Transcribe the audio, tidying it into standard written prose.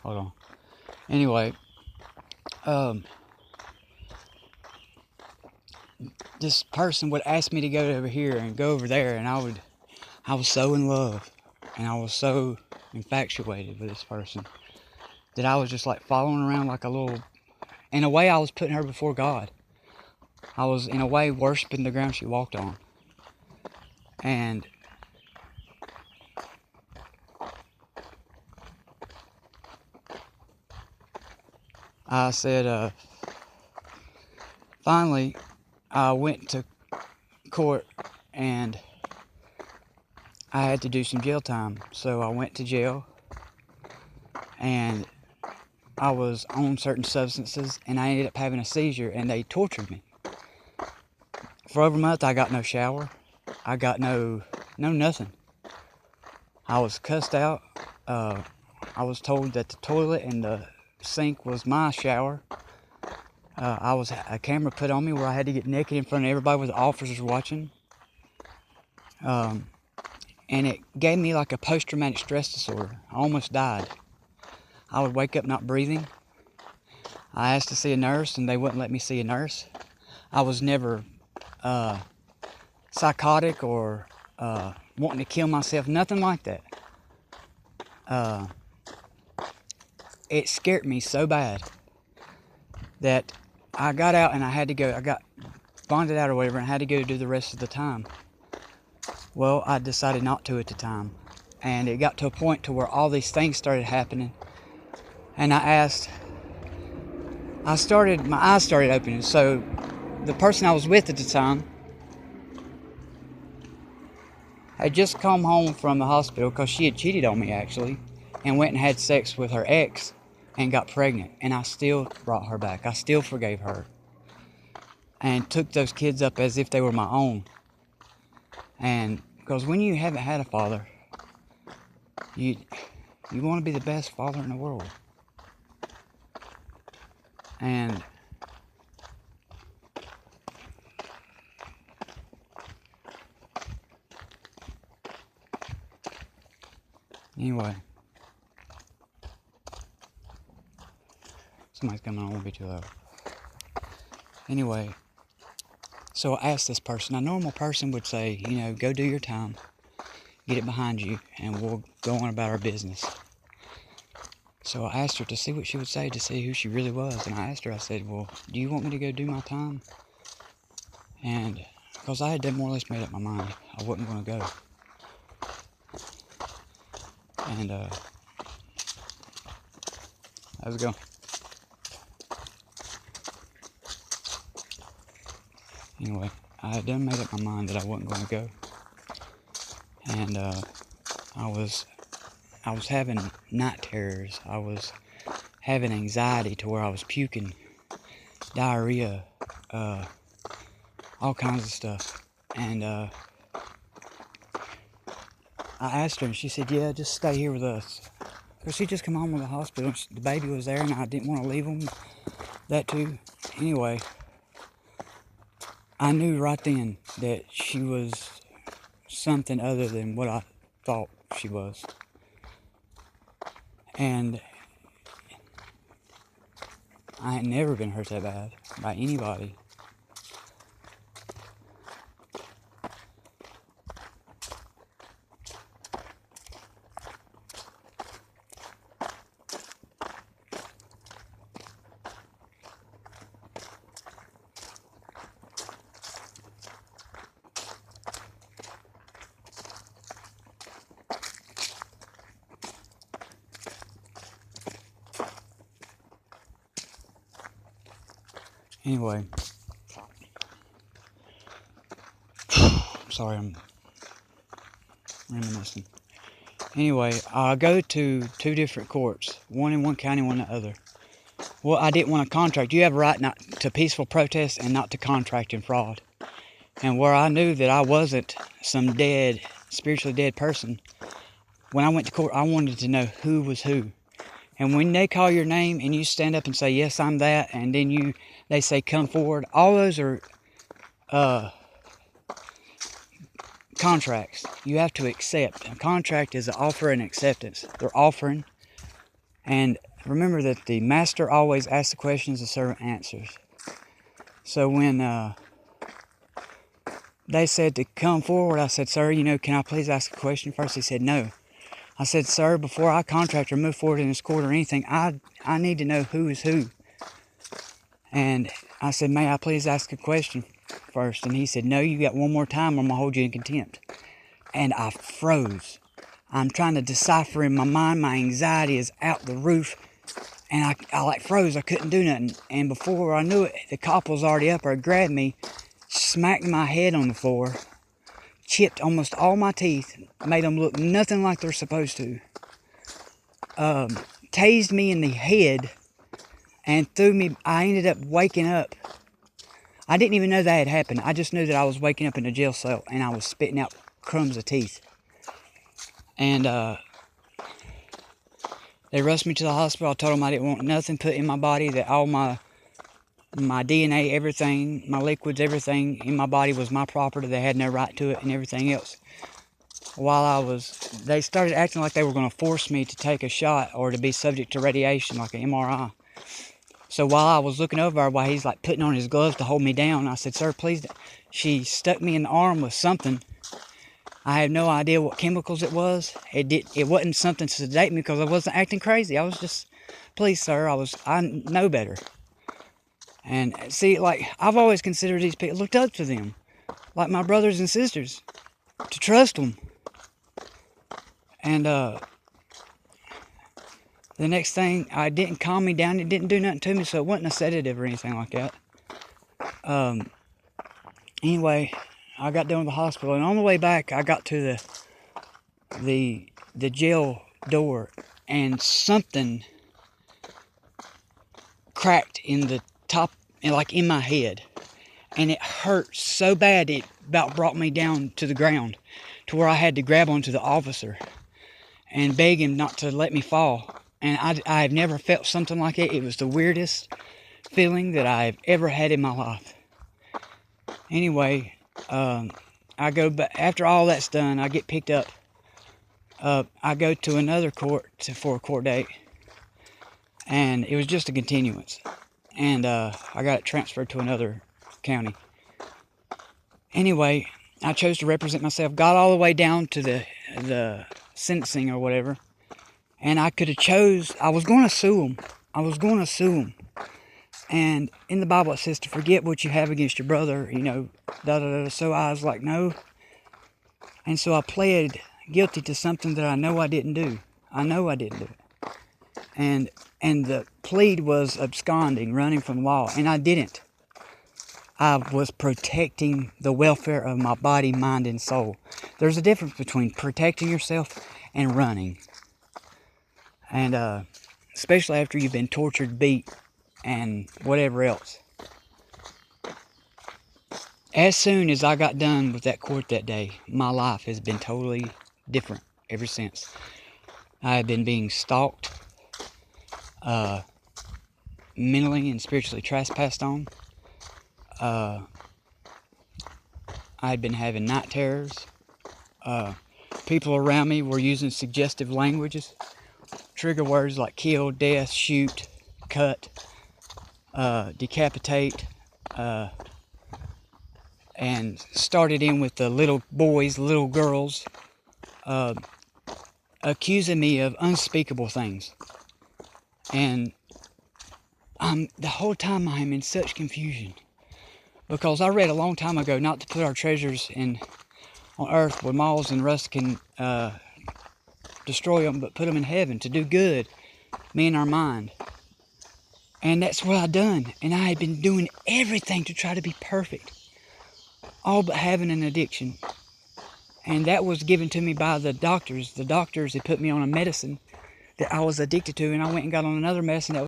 Hold on. Anyway, this person would ask me to go over here and go over there, and I was so in love, and I was so infatuated with this person that I was just like following around like a little. In a way, I was putting her before God. I was, in a way, worshiping the ground she walked on. And I said, finally, I went to court and I had to do some jail time. So I went to jail and I was on certain substances and I ended up having a seizure and they tortured me. For over a month, I got no shower. I got no nothing. I was cussed out. I was told that the toilet and the sink was my shower. I was a camera put on me where I had to get naked in front of everybody with the officers watching. And it gave me like a post-traumatic stress disorder. I almost died. I would wake up not breathing. I asked to see a nurse and they wouldn't let me see a nurse. I was never psychotic or wanting to kill myself, nothing like that. It scared me so bad that I got out and I had to go. I got bonded out or whatever and had to go do the rest of the time. Well, I decided not to at the time. And it got to a point to where all these things started happening. And my eyes started opening. So the person I was with at the time had just come home from the hospital because she had cheated on me actually and went and had sex with her ex and got pregnant. And I still brought her back. I still forgave her. And took those kids up as if they were my own. And because when you haven't had a father, you want to be the best father in the world. And anyway, somebody's coming on, won't be too loud. Anyway, so I asked this person, a normal person would say, go do your time, get it behind you, and we'll go on about our business. So I asked her to see what she would say, to see who she really was. And I asked her, I said, well, do you want me to go do my time? And because I had more or less made up my mind, I wasn't going to go. And how's it going? Anyway, I had made up my mind that I wasn't going to go. And I was having night terrors. I was having anxiety to where I was puking, diarrhea, all kinds of stuff. And I asked her, and she said, yeah, just stay here with us. Because she just come home from the hospital. The baby was there, and I didn't want to leave them. That too. Anyway, I knew right then that she was something other than what I thought she was. And I had never been hurt that bad by anybody. Anyway, sorry, I'm reminiscing. Anyway, I go to 2 different courts, one in one county, one in the other. Well, I didn't want to contract. You have a right not to peaceful protest and not to contract in fraud. And where I knew that I wasn't some spiritually dead person, when I went to court, I wanted to know who was who. And when they call your name and you stand up and say, yes, I'm that, and then they say, come forward, all those are contracts. You have to accept. A contract is an offer and acceptance. They're offering, and remember that the master always asks the questions, the servant answers. So when they said to come forward, I said, sir, can I please ask a question first? He said, no. I said, sir, before I contract or move forward in this court or anything, I need to know who is who. And I said, may I please ask a question first? And he said, no, you got one more time, I'm going to hold you in contempt. And I froze. I'm trying to decipher in my mind. My anxiety is out the roof. And I like froze. I couldn't do nothing. And before I knew it, the cop was already up there, grabbed me, smacked my head on the floor, chipped almost all my teeth, made them look nothing like they're supposed to. Tased me in the head and threw me. I ended up waking up. I didn't even know that had happened. I just knew that I was waking up in a jail cell and I was spitting out crumbs of teeth. And they rushed me to the hospital. I told them I didn't want nothing put in my body, that all my DNA, everything, my liquids, everything in my body was my property. They had no right to it and everything else. They started acting like they were going to force me to take a shot or to be subject to radiation, like an MRI. So while I was looking over, while he's like putting on his gloves to hold me down, I said, sir, please. She stuck me in the arm with something. I had no idea what chemicals it was. It wasn't something to sedate me because I wasn't acting crazy. I was just, please, sir, I know better. And see, like, I've always considered these people, looked up to them, like my brothers and sisters, to trust them. And the next thing, it didn't calm me down. It didn't do nothing to me, so it wasn't a sedative or anything like that. Anyway, I got done with the hospital, and on the way back, I got to the jail door, and something cracked in the top, like in my head, and it hurt so bad it about brought me down to the ground, to where I had to grab onto the officer and beg him not to let me fall. And I've never felt something like it. It was the weirdest feeling that I've ever had in my life. Anyway, I go back. After all that's done, I get picked up. I go to another court for a court date. And it was just a continuance. And I got it transferred to another county. Anyway, I chose to represent myself. Got all the way down to the sentencing or whatever. And I could have chose, I was going to sue them. And in the Bible it says to forget what you have against your brother, So I was like, no. And so I pled guilty to something that I know I didn't do. And the plea was absconding, running from the law. And I didn't. I was protecting the welfare of my body, mind, and soul. There's a difference between protecting yourself and running. And especially after you've been tortured, beat, and whatever else. As soon as I got done with that court that day, my life has been totally different ever since. I have been being stalked, mentally and spiritually trespassed on. I had been having night terrors. People around me were using suggestive languages. Trigger words like kill, death, shoot, cut, decapitate, and started in with the little boys, little girls, accusing me of unspeakable things. And the whole time I am in such confusion, because I read a long time ago not to put our treasures on earth where moths and rust can destroy them, but put them in heaven to do good, me and our mind. And that's what I done. And I had been doing everything to try to be perfect, all but having an addiction. And that was given to me by the doctors. The doctors had put me on a medicine that I was addicted to, and I went and got on another medicine that